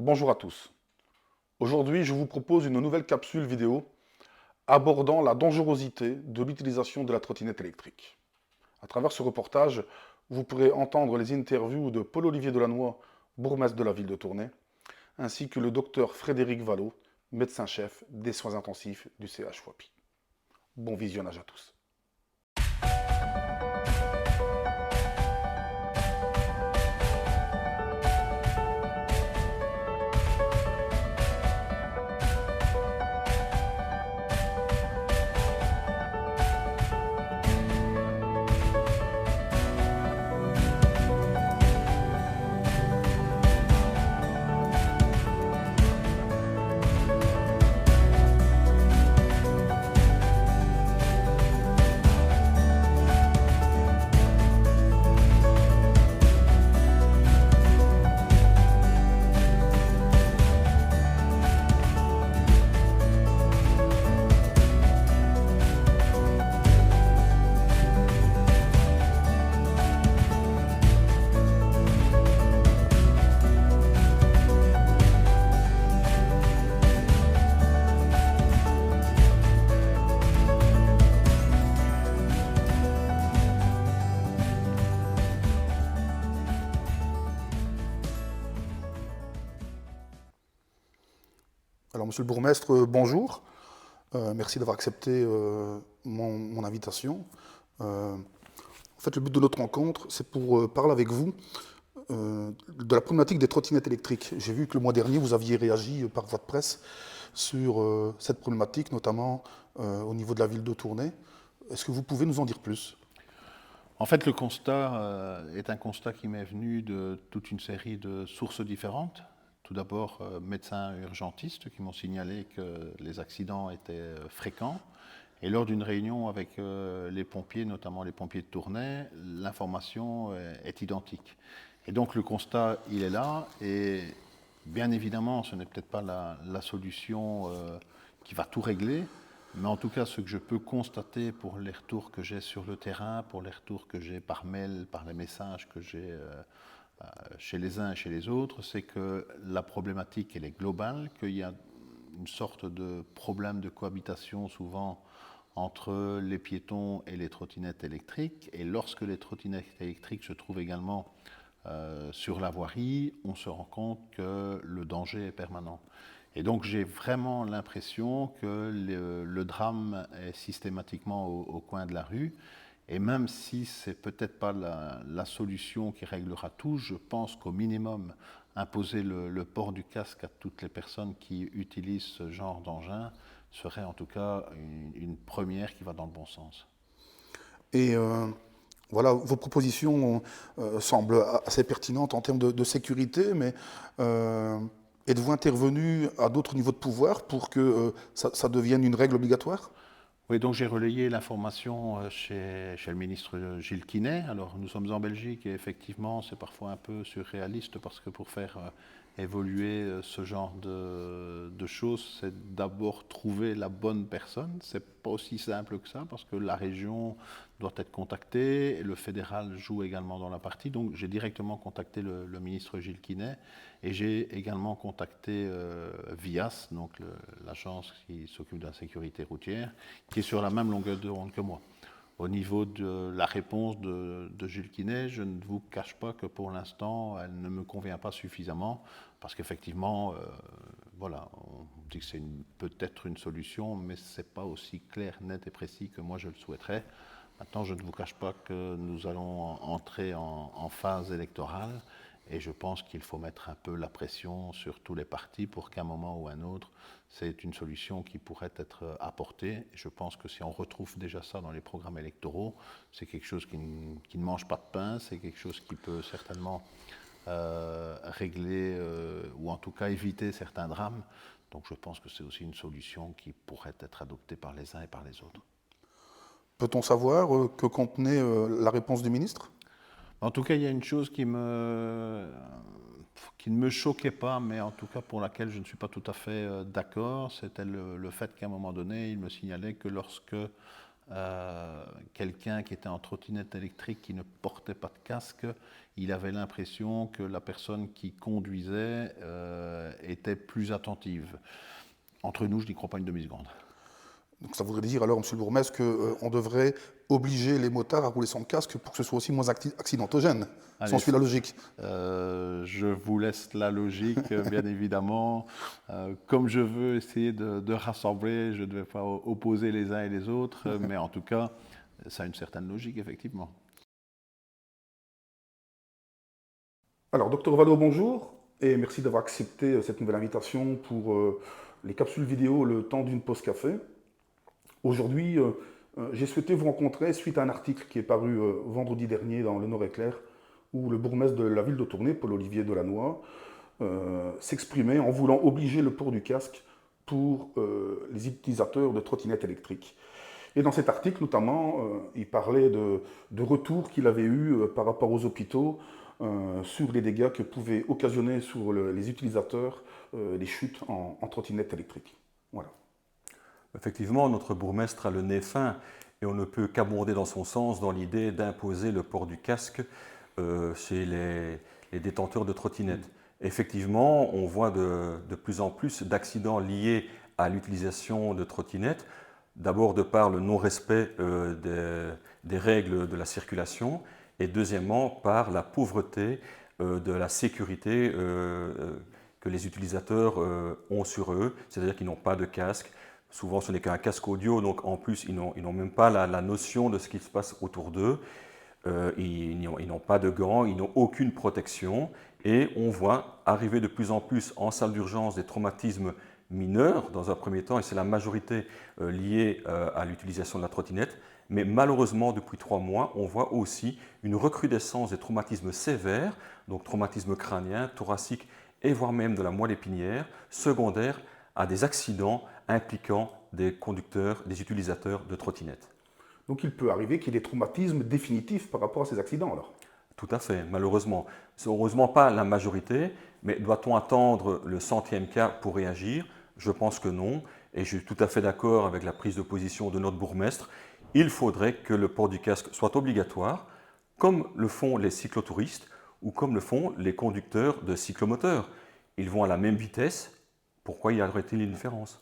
Bonjour à tous. Aujourd'hui, je vous propose une nouvelle capsule vidéo abordant la dangerosité de l'utilisation de la trottinette électrique. À travers ce reportage, vous pourrez entendre les interviews de Paul-Olivier Delannoy, bourgmestre de la ville de Tournai, ainsi que le docteur Frédéric Vallot, médecin-chef des soins intensifs du CH FOAPI. Bon visionnage à tous. Alors, monsieur le bourgmestre, bonjour. Merci d'avoir accepté mon invitation. En fait, le but de notre rencontre, c'est pour parler avec vous de la problématique des trottinettes électriques. J'ai vu que le mois dernier, vous aviez réagi par voie de presse sur cette problématique, notamment au niveau de la ville de Tournai. Est-ce que vous pouvez nous en dire plus? En fait, le constat est un constat qui m'est venu de toute une série de sources différentes. Tout d'abord, médecins urgentistes qui m'ont signalé que les accidents étaient fréquents. Et lors d'une réunion avec les pompiers, notamment les pompiers de Tournai, l'information est identique. Et donc le constat, il est là. Et bien évidemment, ce n'est peut-être pas la solution qui va tout régler. Mais en tout cas, ce que je peux constater pour les retours que j'ai sur le terrain, pour les retours que j'ai par mail, par les messages que j'ai chez les uns et chez les autres, c'est que la problématique, elle est globale, qu'il y a une sorte de problème de cohabitation souvent entre les piétons et les trottinettes électriques. Et lorsque les trottinettes électriques se trouvent également sur la voirie, on se rend compte que le danger est permanent. Et donc j'ai vraiment l'impression que le drame est systématiquement au coin de la rue. Et même si ce n'est peut-être pas la solution qui réglera tout, je pense qu'au minimum, imposer le port du casque à toutes les personnes qui utilisent ce genre d'engin serait en tout cas une première qui va dans le bon sens. Et voilà, vos propositions semblent assez pertinentes en termes de sécurité, mais êtes-vous intervenu à d'autres niveaux de pouvoir pour que ça devienne une règle obligatoire? Oui, donc j'ai relayé l'information chez le ministre Gilles Quinet. Alors nous sommes en Belgique et effectivement c'est parfois un peu surréaliste parce que pour faire évoluer ce genre de choses, c'est d'abord trouver la bonne personne. C'est pas aussi simple que ça parce que la région doit être contactée et le fédéral joue également dans la partie. Donc j'ai directement contacté le ministre Gilles Quinet et j'ai également contacté VIAS, donc l'agence qui s'occupe de la sécurité routière, qui est sur la même longueur de onde que moi. Au niveau de la réponse de Jules Quinet, je ne vous cache pas que pour l'instant, elle ne me convient pas suffisamment, parce qu'effectivement, voilà, on dit que c'est peut-être une solution, mais ce n'est pas aussi clair, net et précis que moi je le souhaiterais. Maintenant, je ne vous cache pas que nous allons entrer en phase électorale, et je pense qu'il faut mettre un peu la pression sur tous les partis pour qu'à un moment ou un autre, c'est une solution qui pourrait être apportée. Je pense que si on retrouve déjà ça dans les programmes électoraux, c'est quelque chose qui ne mange pas de pain, c'est quelque chose qui peut certainement régler ou en tout cas éviter certains drames. Donc je pense que c'est aussi une solution qui pourrait être adoptée par les uns et par les autres. Peut-on savoir que contenait la réponse du ministre? En tout cas, il y a une chose qui ne me choquait pas, mais en tout cas pour laquelle je ne suis pas tout à fait d'accord, c'était le fait qu'à un moment donné, il me signalait que lorsque quelqu'un qui était en trottinette électrique qui ne portait pas de casque, il avait l'impression que la personne qui conduisait était plus attentive. Entre nous, je n'y crois pas une demi-seconde. Donc ça voudrait dire alors, monsieur le bourgmestre, qu'on devrait obliger les motards à rouler sans casque pour que ce soit aussi moins accidentogène. Allez, S'en suit la logique. je vous laisse la logique, bien évidemment. Comme je veux essayer de rassembler, je ne vais pas opposer les uns et les autres, mais en tout cas, ça a une certaine logique, effectivement. Alors, docteur Valo, bonjour, et merci d'avoir accepté cette nouvelle invitation pour les capsules vidéo Le temps d'une pause café. Aujourd'hui, j'ai souhaité vous rencontrer suite à un article qui est paru vendredi dernier dans Le Nord-Éclair, où le bourgmestre de la ville de Tournai, Paul-Olivier Delannoy, s'exprimait en voulant obliger le port du casque pour les utilisateurs de trottinettes électriques. Et dans cet article, notamment, il parlait de retours qu'il avait eus par rapport aux hôpitaux sur les dégâts que pouvaient occasionner sur les utilisateurs les chutes en trottinette électrique. Voilà. Effectivement, notre bourgmestre a le nez fin et on ne peut qu'abonder dans son sens dans l'idée d'imposer le port du casque chez les détenteurs de trottinettes. Effectivement, on voit de plus en plus d'accidents liés à l'utilisation de trottinettes, d'abord de par le non-respect des règles de la circulation et deuxièmement par la pauvreté de la sécurité que les utilisateurs ont sur eux, c'est-à-dire qu'ils n'ont pas de casque. Souvent, ce n'est qu'un casque audio, donc en plus, ils n'ont même pas la notion de ce qui se passe autour d'eux. Ils n'ont pas de gants, ils n'ont aucune protection. Et on voit arriver de plus en plus en salle d'urgence des traumatismes mineurs, dans un premier temps, et c'est la majorité liée à l'utilisation de la trottinette. Mais malheureusement, depuis 3 mois, on voit aussi une recrudescence des traumatismes sévères, donc traumatismes crâniens, thoraciques et voire même de la moelle épinière, secondaires à des accidents impliquant des conducteurs, des utilisateurs de trottinettes. Donc il peut arriver qu'il y ait des traumatismes définitifs par rapport à ces accidents alors. Tout à fait, malheureusement. C'est heureusement pas la majorité, mais doit-on attendre le 100e cas pour réagir? Je pense que non, et je suis tout à fait d'accord avec la prise de position de notre bourgmestre. Il faudrait que le port du casque soit obligatoire, comme le font les cyclotouristes ou comme le font les conducteurs de cyclomoteurs. Ils vont à la même vitesse, pourquoi y aurait-il une différence?